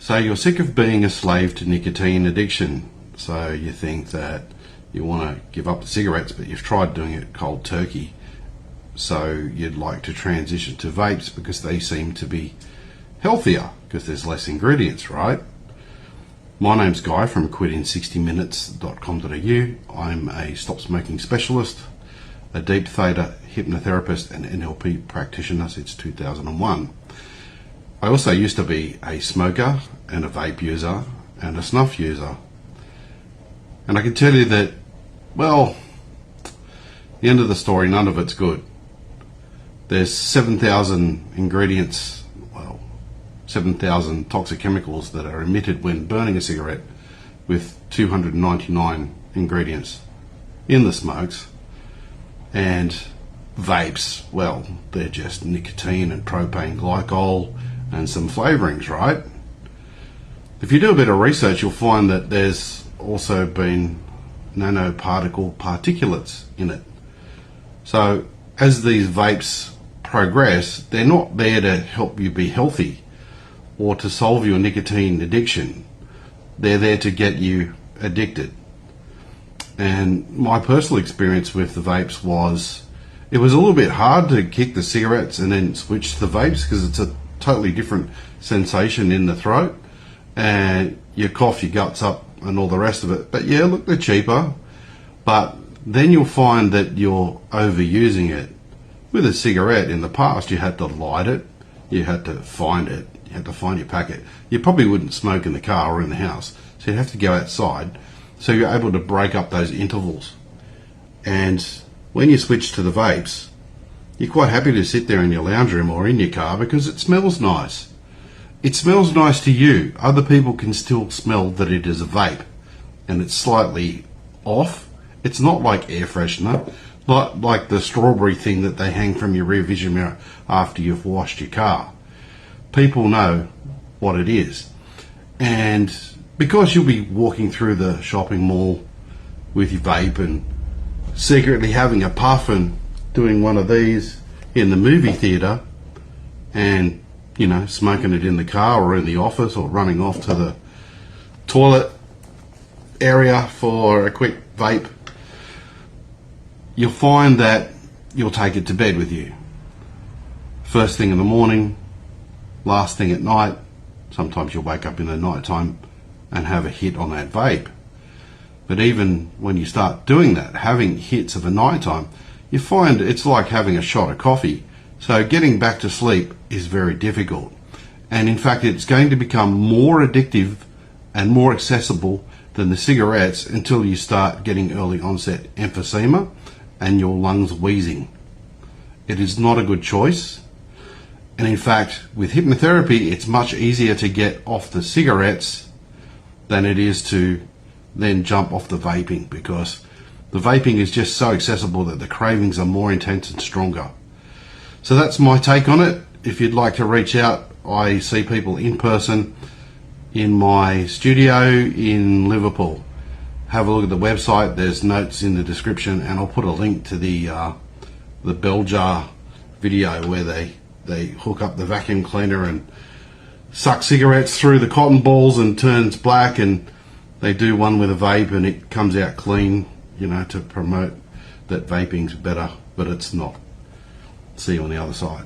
So you're sick of being a slave to nicotine addiction. So you think that you want to give up the cigarettes, but you've tried doing it cold turkey. So you'd like to transition to vapes because they seem to be healthier because there's less ingredients, right? My name's Guy from quitin60minutes.com.au. I'm a stop smoking specialist, a deep theta hypnotherapist and NLP practitioner since 2001. I also used to be a smoker and a vape user and a snuff user. And I can tell you that, well, the end of the story, none of it's good. There's 7,000 ingredients, 7,000 toxic chemicals that are emitted when burning a cigarette, with 299 ingredients in the smokes. And vapes, well, they're just nicotine and propane glycol and some flavorings, right? If you do a bit of research, you'll find that there's also been nanoparticle particulates in it. So as these vapes progress, they're not there to help you be healthy or to solve your nicotine addiction. They're there to get you addicted. And my personal experience with the vapes was, it was a little bit hard to kick the cigarettes and then switch to the vapes because it's a totally different sensation in the throat, and you cough your guts up and all the rest of it. But yeah, look, they're cheaper, but then you'll find that you're overusing it. With a cigarette, in the past, you had to light it, you had to find it, you had to find your packet. You probably wouldn't smoke in the car or in the house, so you'd have to go outside. So you're able to break up those intervals. And when you switch to the vapes, you're quite happy to sit there in your lounge room or in your car because it smells nice. It smells nice to you. Other people can still smell that it is a vape and it's slightly off. It's not like air freshener, like the strawberry thing that they hang from your rear vision mirror after you've washed your car. People know what it is. And because you'll be walking through the shopping mall with your vape and secretly having a puff and doing one of these in the movie theatre and, you know, smoking it in the car or in the office or running off to the toilet area for a quick vape, you'll find that you'll take it to bed with you. First thing in the morning, last thing at night. Sometimes you'll wake up in the night time and have a hit on that vape. But even when you start doing that, having hits of a night time, you find it's like having a shot of coffee. So getting back to sleep is very difficult. And in fact, it's going to become more addictive and more accessible than the cigarettes until you start getting early onset emphysema and your lungs wheezing. It is not a good choice. And in fact, with hypnotherapy, it's much easier to get off the cigarettes than it is to then jump off the vaping, because the vaping is just so accessible that the cravings are more intense and stronger. So that's my take on it. If you'd like to reach out, I see people in person in my studio in Liverpool. Have a look at the website. There's notes in the description, and I'll put a link to the bell jar video where they hook up the vacuum cleaner and suck cigarettes through the cotton balls and turns black, and they do one with a vape and it comes out clean, you know, to promote that vaping's better, but it's not. See you on the other side.